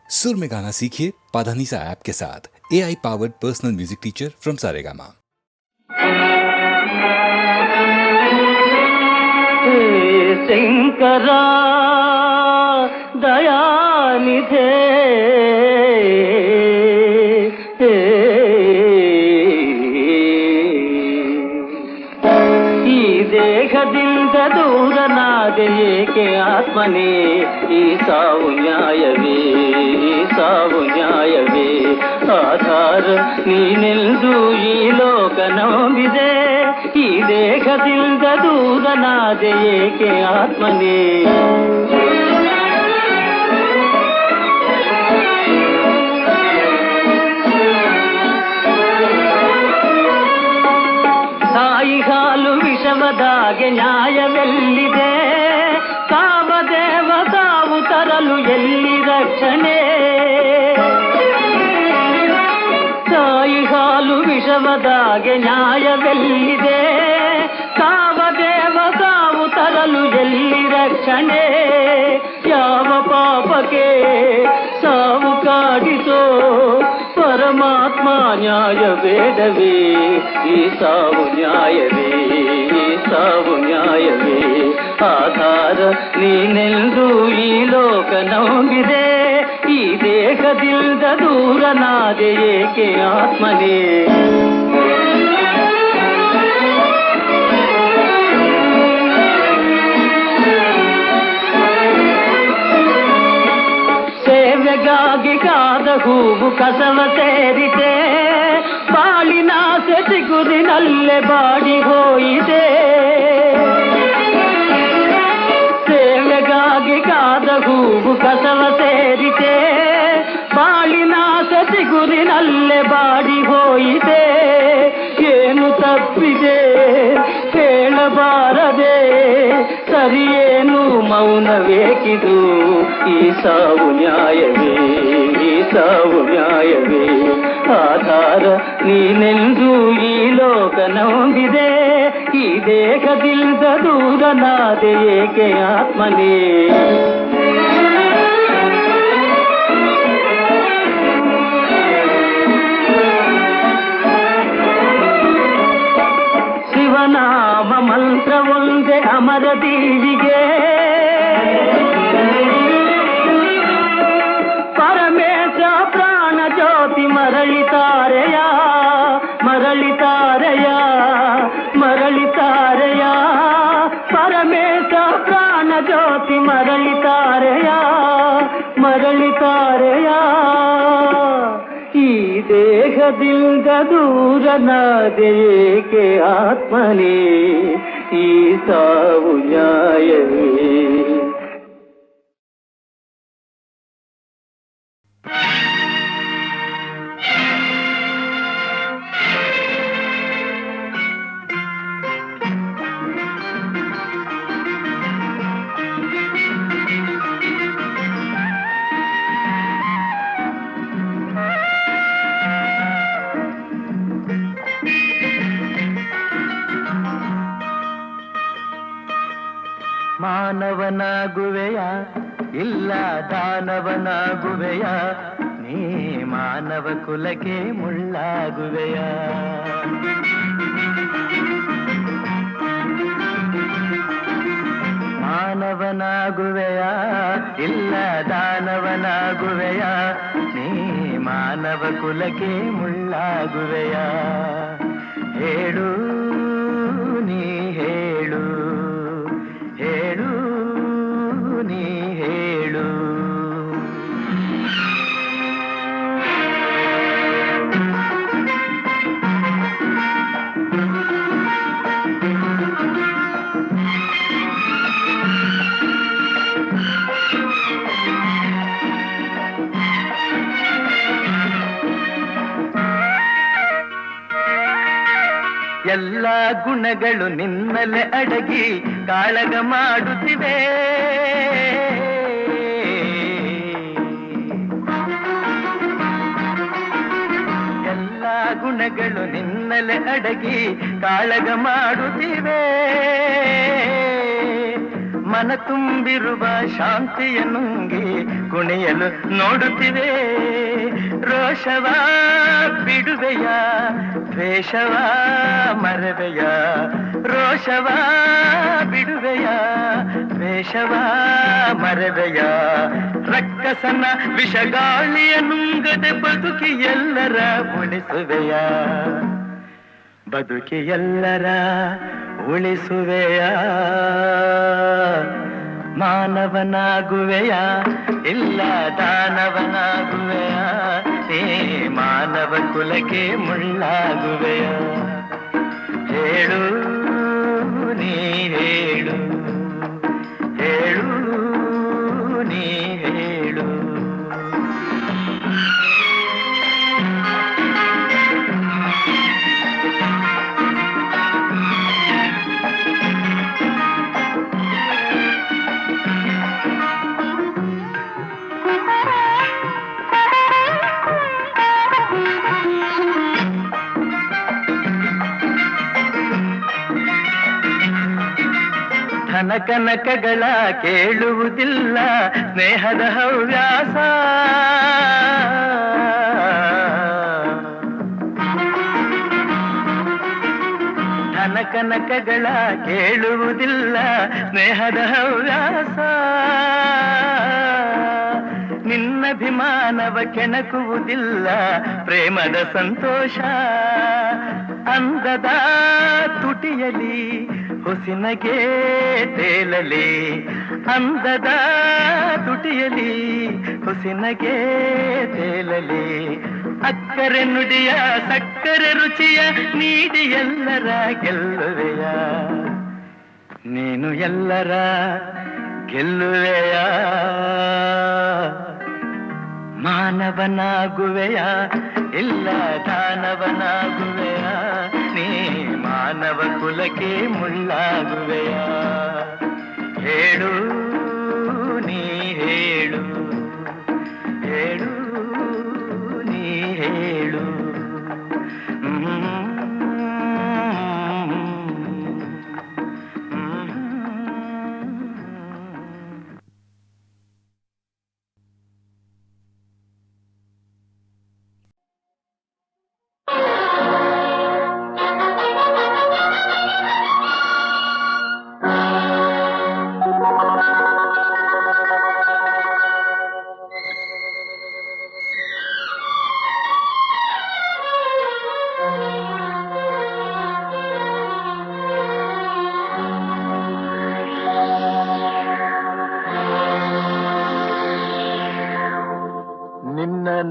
सुर में गाना सीखिए पाधानीसा ऐप के साथ। AI powered personal music teacher from Saregama. शंकरा दयानिधे ಈ ದೇಹದಿಂದ ದೂರನಾದೆ ಏಕೆ ಆತ್ಮನೇ, ಈ ಸಾವು ನ್ಯಾಯವೇ, ಈ ಸಾವು ನ್ಯಾಯವೇ. ಆಧಾರ ನೀನೆಂದು ಈ ಲೋಕ ನಂಬಿದೆ, ಈ ದೇಹದಿಂದ ದೂರನಾದೆ ಏಕೆ ಆತ್ಮನೇ. ತಾಯಿ ಹಾಲು ವಿಷವದಾಗೆ ನ್ಯಾಯವೆಲ್ಲಿದೆ, ಕಾಮದೇವ ತಾವು ತರಲು ಎಲ್ಲಿ ರಕ್ಷಣೆ. ತಾಯಿ ಹಾಲು ವಿಷವದಾಗೆ ನ್ಯಾಯವೆಲ್ಲಿದೆ, ಕಾಮದೇವ ತಾವು ತರಲು ಎಲ್ಲಿ ರಕ್ಷಣೆ. ಯಾವ ಪಾಪಕ್ಕೆ ಸಾವು ಕಾಡಿತೋ ಪರಮಾತ್ಮ ನ್ಯಾಯ ಬೇಡವೇ, ಈ ಸಾವು ನ್ಯಾಯವೇ, ಈ ಸಾವು ನ್ಯಾಯವೇ. ಆಧಾರ ನೀನೆಂದು ಈ ಲೋಕ ನಂಬಿದೆ, ಈ ದೇಹದಿಂದ ದೂರನಾದೆ ಏಕೆ ಆತ್ಮನೇ. ಸೇವೆಗಾಗಿ ಕಾದ ಹೂವು ಕಸವ ಸೇರಿದೆ, ಬಾಳಿನ ಸೆಚಿಗುರಿನಲ್ಲೇ ಬಾಡಿ ಹೋಯಿದೆ. ಸೇವೆಗಾಗಿ ಕಾದ ಹೂವು ಕಸವ ಸೇರಿದೆ, ಬಾಳಿನ ಸೆಚಿಗುರಿನಲ್ಲೇ ಬಾಡಿ ಹೋಯಿದೆ. ಏನು ತಪ್ಪಿದೆ ಹೇಳಬಾರದೆ, ಸರಿಯೇನು ಮೌನವೇಕಿದು, ಈ ಸಾವು ನ್ಯಾಯವೇ, ಈ ಸಾವು ನ್ಯಾಯವೇ. ಆಧಾರ ನೀನೆಂದು ಈ ಲೋಕ ನಂಬಿದೆ, ಈ ದೇಹದಿಂದ ದೂರನಾದೆ ಏಕೆ ಆತ್ಮನೇ. ಶಿವನಾಮ ಮಂತ್ರ ಒಂದೇ ಅಮರ ದೀವಿಗೆ, ಪರಮೇಶ ಪ್ರಾಣ ಜ್ಯೋತಿ ಮರಳಿತಾರೆಯ, ಮರಳಿತಾರೆಯ, ಮರಳಿತಾರೆಯ. ಪರಮೇಶ ಪ್ರಾಣ ಜ್ಯೋತಿ ಮರಳಿತಾರೆಯ, ಮರಳಿತಾರೆಯ. ಈ ದೇಹದಿಂದ ದೂರನಾದೆ ಏಕೆ ಆತ್ಮನೇ, ಈ ಸಾವು ನ್ಯಾಯವೇ. ಮಾನವನಾಗುವೆಯ ಇಲ್ಲ ದಾನವನಾಗುವೆಯ, ನೀ ಮಾನವ ಕುಲಕ್ಕೆ ಮುಳ್ಳಾಗುವೆಯ. ಮಾನವನಾಗುವೆಯ ಇಲ್ಲ ದಾನವನಾಗುವೆಯ, ನೀ ಮಾನವ ಕುಲಕ್ಕೆ ಮುಳ್ಳಾಗುವೆಯ. ಹೇಳು ನೀ ಹೇಳು, ಹೇಳು ನೀ ಹೇಳು. ಎಲ್ಲ ಗುಣಗಳು ನಿನ್ನಲೆ ಅಡಗಿ ಕಾಳಗ ಮಾಡುತ್ತಿವೆ, ಎಲ್ಲ ಗುಣಗಳು ನಿನ್ನಲೆ ಅಡಗಿ ಕಾಳಗ ಮಾಡುತ್ತಿವೆ. ಮನ ತುಂಬಿರುವ ಶಾಂತಿಯ ನುಂಗಿ ಕುಣಿಯಲು ನೋಡುತ್ತಿವೆ. ರೋಷವ ಬಿಡುವೆಯ, ದ್ವೇಷವ ಮರವೆಯ. ರೋಷವ ಬಿಡುವೆಯ, ದ್ವೇಷವ ಮರವೆಯ. ರಕ್ಕಸನ ವಿಷಗಾಳಿಯ ನುಂಗದೆ ಬದುಕಿ ಎಲ್ಲರ ಉಳಿಸುವೆಯ, ಬದುಕಿ ಎಲ್ಲರ ಉಳಿಸುವೆಯ. ಮಾನವನಾಗುವೆಯ, ಇಲ್ಲ ದಾನವನಾಗುವೆಯ. ನೀ ಮಾನವ ಕುಲಕ್ಕೆ ಮುಳ್ಳಾಗುವೆಯ. ಹೇಳು ನೀ ಹೇಳು, ಹೇಳು ನೀ ಹೇಳು. ಧನಕನಕಗಳ ಕೇಳುವುದಿಲ್ಲ ಸ್ನೇಹದ ಹವ್ಯಾಸ. ಧನಕನಕಗಳ ಕೇಳುವುದಿಲ್ಲ ಸ್ನೇಹದ ಹವ್ಯಾಸ. ನಿನ್ನಭಿಮಾನವ ಕೆಣಕುವುದಿಲ್ಲ ಪ್ರೇಮದ ಸಂತೋಷ. ಅಂದದ ತುಟಿಯಲಿ ಹೊಸಿನಗೆ ತೇಲಲಿ, ಅಂದದ ತುಟಿಯಲಿ ಹೊಸಿನಗೆ ತೇಲಲಿ. ಅಕ್ಕರೆ ನುಡಿಯ ಸಕ್ಕರೆ ರುಚಿಯ ನೀಡಿ ಎಲ್ಲರ ಗೆಲ್ಲುವೆಯ, ನೀನು ಎಲ್ಲರ ಗೆಲ್ಲುವೆಯ. ಮಾನವನಾಗುವೆಯ, ಇಲ್ಲ ದಾನವನಾಗುವೆಯ. ನೀ ಮಾನವ ಕುಲಕ್ಕೆ ಮುಳ್ಳಾಗುವೆಯ. ಹೇಳು ನೀ ಹೇಳು, ಹೇಳು ನೀ ಹೇಳು.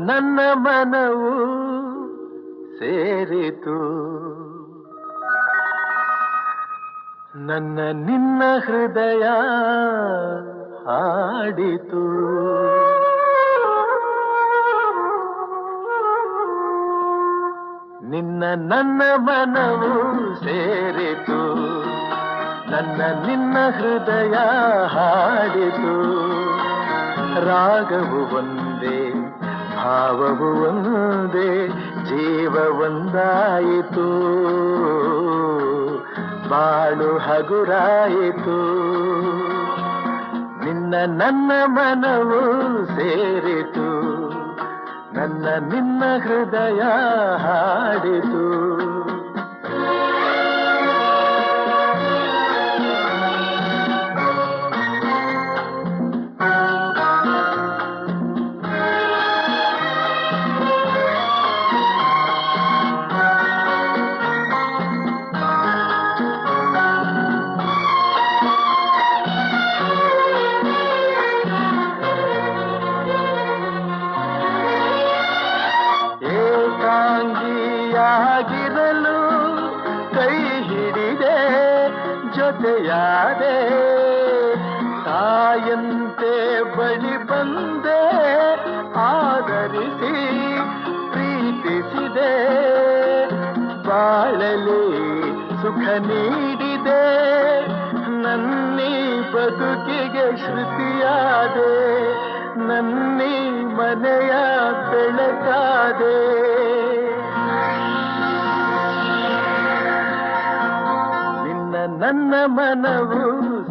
ನನ್ನ ಮನವು ಸೇರಿತು, ನನ್ನ ನಿನ್ನ ಹೃದಯ ಹಾಡಿತು. ನಿನ್ನ ನನ್ನ ಮನವು ಸೇರಿತು, ನನ್ನ ನಿನ್ನ ಹೃದಯ ಹಾಡಿತು. ರಾಗವು ಒಂದೇ, ಭಾವವು ಒಂದೇ, ಜೀವ ಒಂದಾಯಿತು. ಬಾಳು ಹಗುರಾಯಿತು. ನಿನ್ನ ನನ್ನ ಮನವು ಸೇರಿತು, ನನ್ನ ನಿನ್ನ ಹೃದಯ ಹಾಡಿತು. ಏಕಾಂಗಿಯಾಗಿರಲು ಕೈ ಹಿಡಿದೆ, ಜೊತೆಯಾದೆ, ತಾಯಂತೆ ಬಳಿ ಬಂದೆ, ಆದರಿಸಿ ಪ್ರೀತಿಸಿದೆ. ಬಾಳಲಿ ಸುಖ ನೀಡಿದೆ, ನನ್ನೀ ಬದುಕಿಗೆ ಶ್ರುತಿಯಾದೆ, ನನ್ನೀ ಮನೆಯ ಬೆಳಕಾದೆ. ನಿನ್ನ ನನ್ನ ಮನವು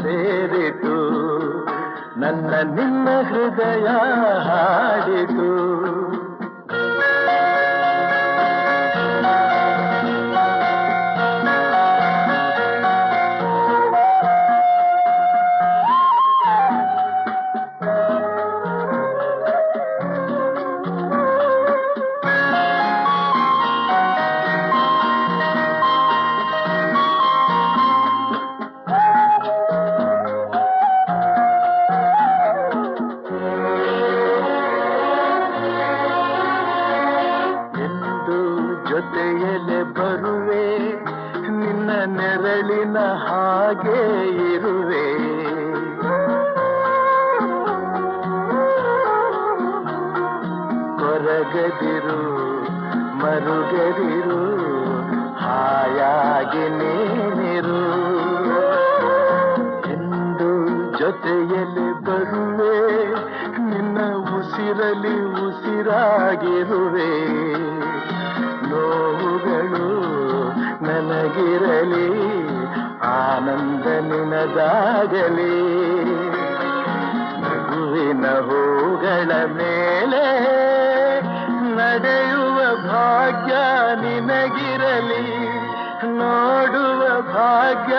ಸೇರಿತು, ನನ್ನ ನಿನ್ನ ಹೃದಯ ಹಾಡಿತು. ಜೊತೆಯಲೆ ಬರುವೆ, ನಿನ್ನ ನೆರಳಿನ ಹಾಗೆ ಇರುವೆ. ಕೊರಗದಿರು ಮರುಗದಿರು, ಹಾಯಾಗಿ ನೀನಿರು. ಎಂದು ಜೊತೆಯಲೆ ಬರುವೆ, ನಿನ್ನ ಉಸಿರಲಿ ಉಸಿರಾಗಿರುವೆ. ನೋವುಗಳು ನನಗಿರಲಿ, ಆನಂದ ನಿನದಾಗಲಿ. ನಗುವಿನ ಹೂಗಳ ಮೇಲೆ ನಡೆಯುವ ಭಾಗ್ಯ ನಿನಗಿರಲಿ, ನೋಡುವ ಭಾಗ್ಯ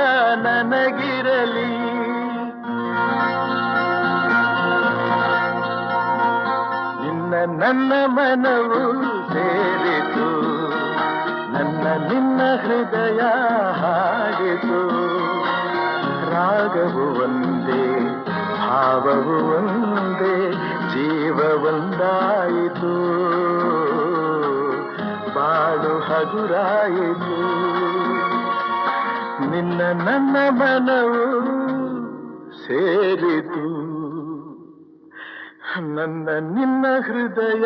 ನನಗಿರಲಿ. ನಿನ್ನ ನನ್ನ ಮನವು ಸೇರಿತು, ನನ್ನ ನಿನ್ನ ಹೃದಯ ಹಾಡಿತು. ರಾಗವು ಒಂದೇ, ಭಾವವು ಒಂದೇ, ಜೀವ ಒಂದಾಯಿತು. ಬಾಳು ಹಗುರಾಯಿತು. ನಿನ್ನ ನನ್ನ ಮನವು ಸೇರಿತು, ನನ್ನ ನಿನ್ನ ಹೃದಯ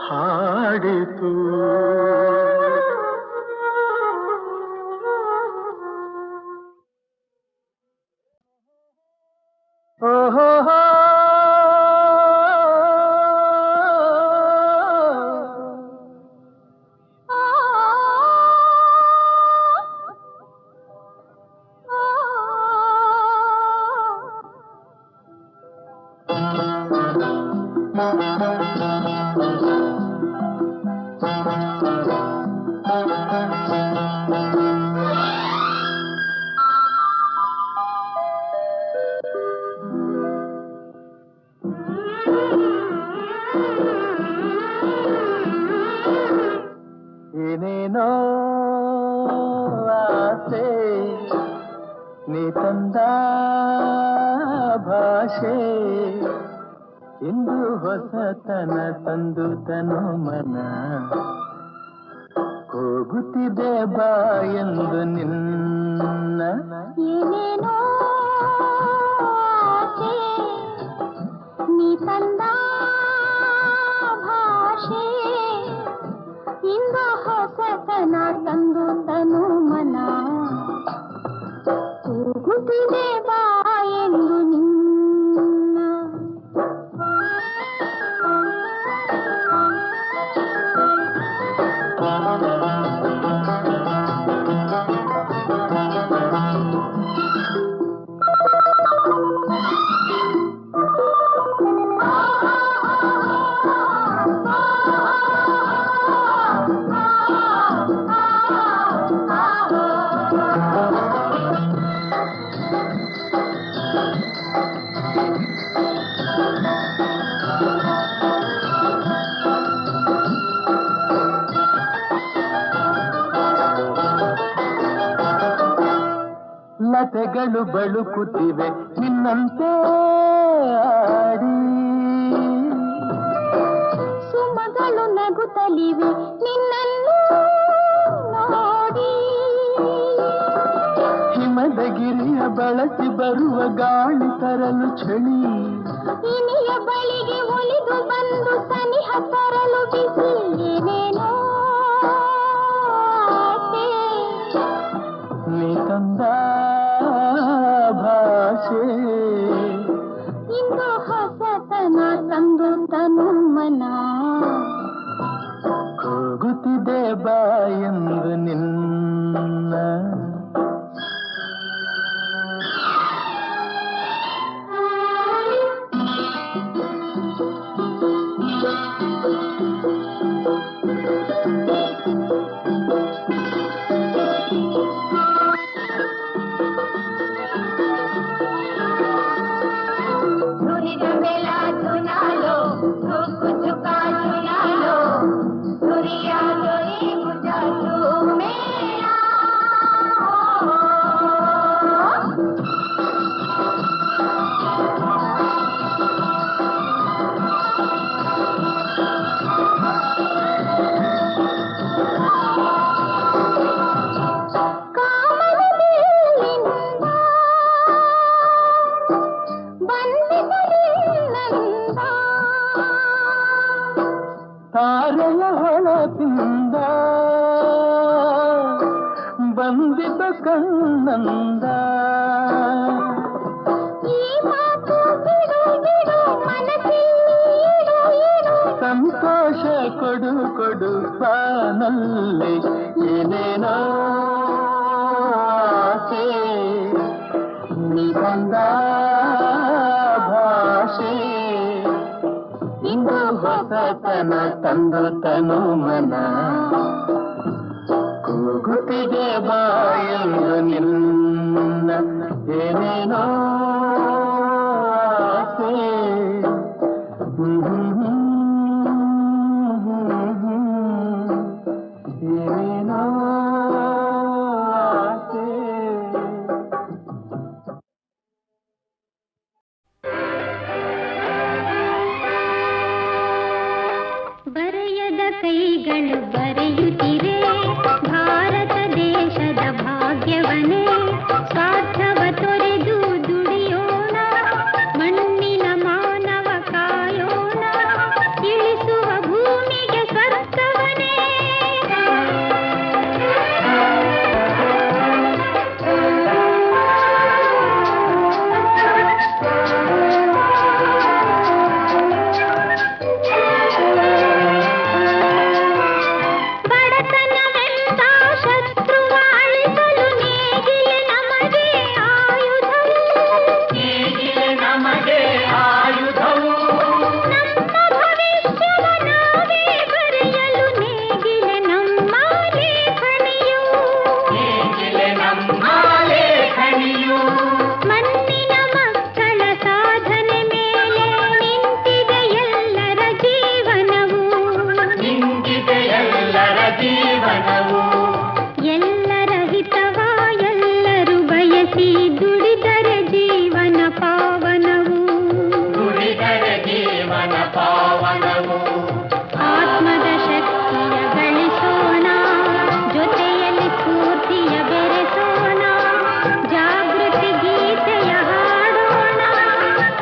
ಹಾಡಿತು. ಓಹೋ ಏನೇನೋ ಆಸೆ ನೀ ತಂದ ಭಾಷೆ, ಇಂದು ಹೊಸತನ ತಂದು ತನು ಮನ. ಹೋಗುತ್ತಿದೆ ಬಾ ಎಂದು ನಿನ್ನ. ಏನೇನೋ ಆಸೆ ನೀ ತಂದ ಭಾಷೆ, ಇಂದು ಹೊಸತನ ತಂದು ತನು ಮನ. ಹೋಗುತ್ತಿದೆ ಬಾ ಎಂದು ನಿನ್ನ. ಲತೆಗಳು ಬಳುಕುತ್ತಿವೆ ನಿನ್ನಂತೆ ಆಡಿ, ಸುಮಗಳು ನಗುತ್ತಲಿವೆ ನಿನ್ನನ್ನು ನೋಡಿ. ಹಿಮದ ಗಿರಿಯ ಬಳಸಿ ಬರುವ ಗಾಳಿ ತರಲು ಚಳಿ, ಇನಿಯ ಬಳಿಗೆ ಒಲಿದು ಬಂದು ಸನಿಹ ತರಲು ಬಿಸಿ. ಏನೇನೋ ಆಸೆ ನೀ ತಂದ ಭಾಷೆ, ಇಂದು ಹೊಸತನ ತಂದು ತನು ಮನ. ಹೋಗುತ್ತಿದೆ ಬಾ ಎಂದು ನಿನ್ನ. ಮಾತಿಂದ ಬಂದಿದ್ದ ಕಣ್ಣಂದ ಈ ಮಾತು ಬಿಡು ಬಿಡು ಮನಸ್ಸಿಲ್ಲಿ ಇಡು ಇಡು. ಸಂತೋಷ ಕೊಡು ಕೊಡು ಬಾನಲ್ಲಿ ಏನೇನೋ ಆಸೆ ನೀ ಬಂದ ಭಾಷೆ ಇಂದು ಹೊಸತನ ತಂದು ತನು ಮನ ಕೂಗುತ್ತಿಗೆ ಬಾಯೆಂದು ನಿನ್ನ ಏನೇನೋ ಆಸೆ ಏನೇನೋ ಆಸೆ. ಬರೆಯದ ಕೈಗಳು ಬರೆಯುತ್ತಿರೆ ಭಾರತ ದೇಶದ ಭಾಗ್ಯವನೇ. ಸ್ವಾರ್ಥವ ತೊರೆದು ದುಡಿಯೋಣ, ಮಣ್ಣಿನ ಮಾನವ ಕಾಯೋಣ, ಇಳಿಸುವ ಭೂಮಿಗೆ ಸ್ವರ್ಗವನೇ. ಬಡತನವೆಂಬ ಶತ್ರುವ ಅಳಿಸಲು ನೇಗಿಲೆ ನಮಗೆ ಆಯುಧವು. ನಮಗೆ ಆಯುಧವು ನಮ್ಮ ಭವಿಷ್ಯವ ನಾವೇ ಬರೆಯಲು ನೇಗಿಲೆ ನಮ್ಮ ಲೇಖನಿಯು. ನಮ್ಮ ಲೇಖನಿಯು ಮಣ್ಣಿನ ಮಕ್ಕಳ ಸಾಧನೆ ಮೇಲೆ ನಿಂತಿದೆ ಎಲ್ಲರ ಜೀವನವು. ನಿಂತಿದೆ ಎಲ್ಲರ ಜೀವನವು. ಎಲ್ಲರ ಹಿತವ ಎಲ್ಲರೂ ಬಯಸಿ ದುಡಿದರೆ ಜೀವನ ಪಾವನವು. ದುಡಿದರೆ ಜೀವನ ಪಾವನವು. ಆತ್ಮದ ಶಕ್ತಿಯ ಗಳಿಸೋಣ, ಜೊತೆಯಲ್ಲಿ ಸ್ಫೂರ್ತಿಯ ಬೆರೆಸೋಣ, ಜಾಗೃತಿ ಗೀತೆಯ ಹಾಡೋಣ,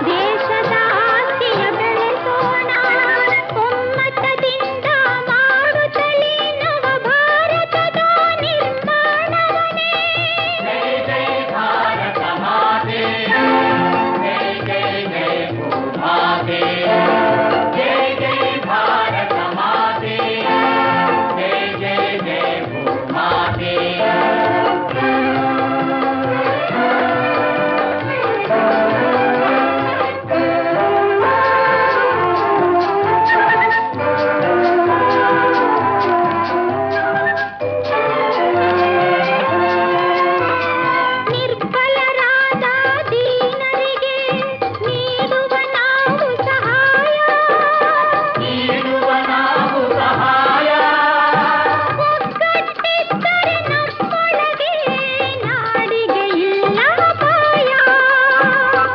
ದೇಶದ ಆಸ್ತಿಯ ಬೆಳೆಸೋಣ, ಒಮ್ಮತದಿಂದ ಮಾಡುತ್ತಲೇ ನವ ಭಾರತದ ನಿರ್ಮಾಣವನೇ. ಜೈ ಜೈ ಭಾರತ ಮಾತೆ, ಜೈ ಜೈ ಜೈ ಭೂಮಾತೆ, ಜೈ ಜೈ ಭಾರತ ಮಾತೆ, ಜೈ ಜೈ ಜೈ ಭೂಮಾತೆ. ನಿರ್ಬಲರಾದ ದೀನರಿಗೆ ನೀಡುವ ನಾವು ಸಹಾಯ. ನೀಡುವ ನಾವು ಸಹಾಯ. ಒಗ್ಗಟ್ಟಿದ್ದರೆ ನಮ್ಮೊಳಗೆ ನಾಡಿಗೆ ಇಲ್ಲ ಅಪಾಯ.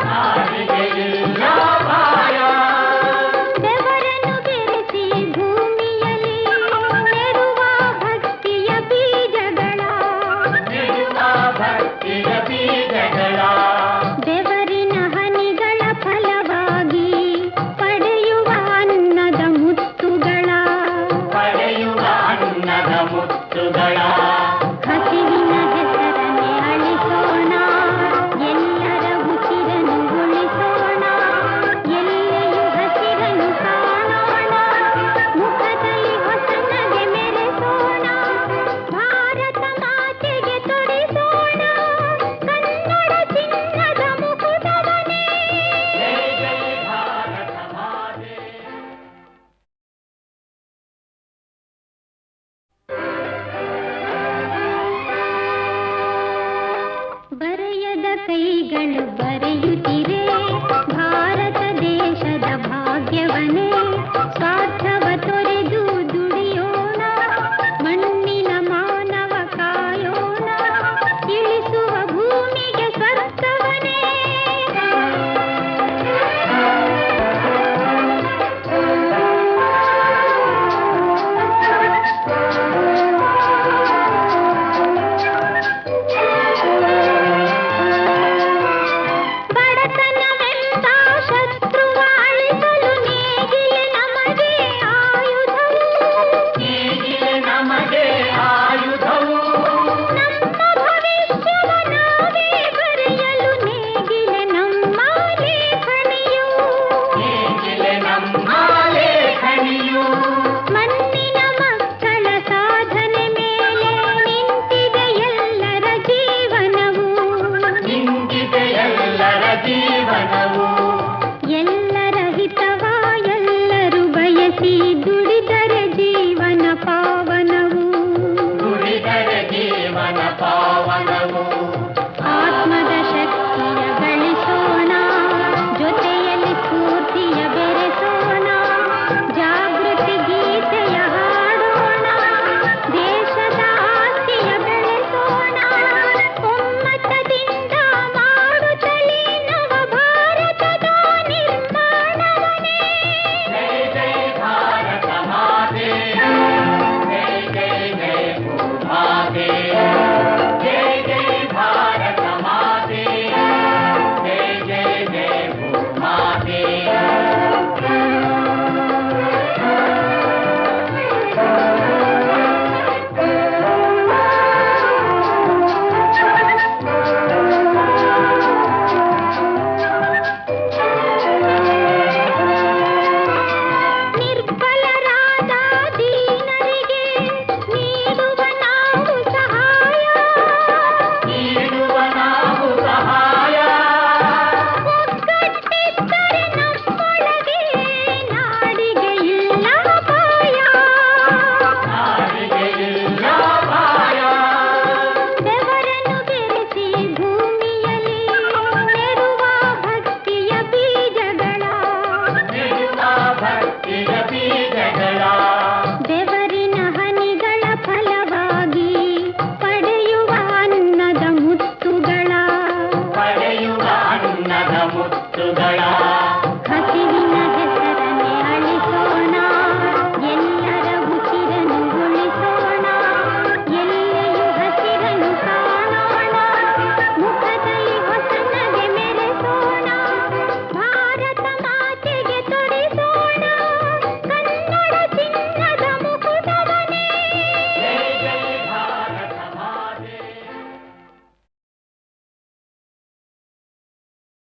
ನಾಡಿಗೆ ಇಲ್ಲ ಭಯ. ಬೆವರನ್ನು ಬೆರೆಸಿ ಭೂಮಿಯಲ್ಲಿ ನೆಡುವ ಭಕ್ತಿಯ ಬೀಜಗಳ. ನೆಡುವ ಭಕ್ತಿಯ ಬೀಜಗಳ. ಬೆವರಿನ ಹನಿಗಳ ಫಲವಾಗಿ ಪಡೆಯುವ ಅನ್ನದ ಮುತ್ತುಗಳ. ಪಡೆಯುವ ಅನ್ನದ ಮುತ್ತುಗಳ. ಹಸಿವಿನ ಹೆಸರನ್ನೇ ಅಳಿಸೋಣ, ಎಲ್ಲರ ಉಸಿರನ್ನು ಉಳಿಸೋಣ, ಎಲ್ಲೆಯೂ ಹಸಿರನ್ನು ಕಾಣೋಣ, ಮುಖದಲ್ಲಿ ಹೊಸ ನಗೆ ಮೆರೆಸೋಣ, ಭಾರತ ಮಾತೆಗೆ ತೊಡಿಸೋಣ ಕನ್ನಡ ಚಿನ್ನದ ಮುಕುಟವನೇ. ಜೈ ಜೈ ಭಾರತ ಮಾತೆ. ಬರೆಯದ ಕೈಗಳು ಬರೆಯುತ್ತಿರೆ ಭಾರತ ದೇಶದ ಭಾಗ್ಯವನೇ. ಸ್ವಾರ್ಥವ ತೊರೆದು ದುಡಿಯೋಣ, ಮಣ್ಣಿನ ಮಾನವ ಕಾಯೋಣ, ಇಳಿಸುವ ಭೂಮಿಗೆ ಸ್ವರ್ಗವನೇ. ಬಡತನವೆಂಬ ಶತ್ರುವ ಅಳಿಸಲು ನೇಗಿಲೆ ದುಡಿಸಿ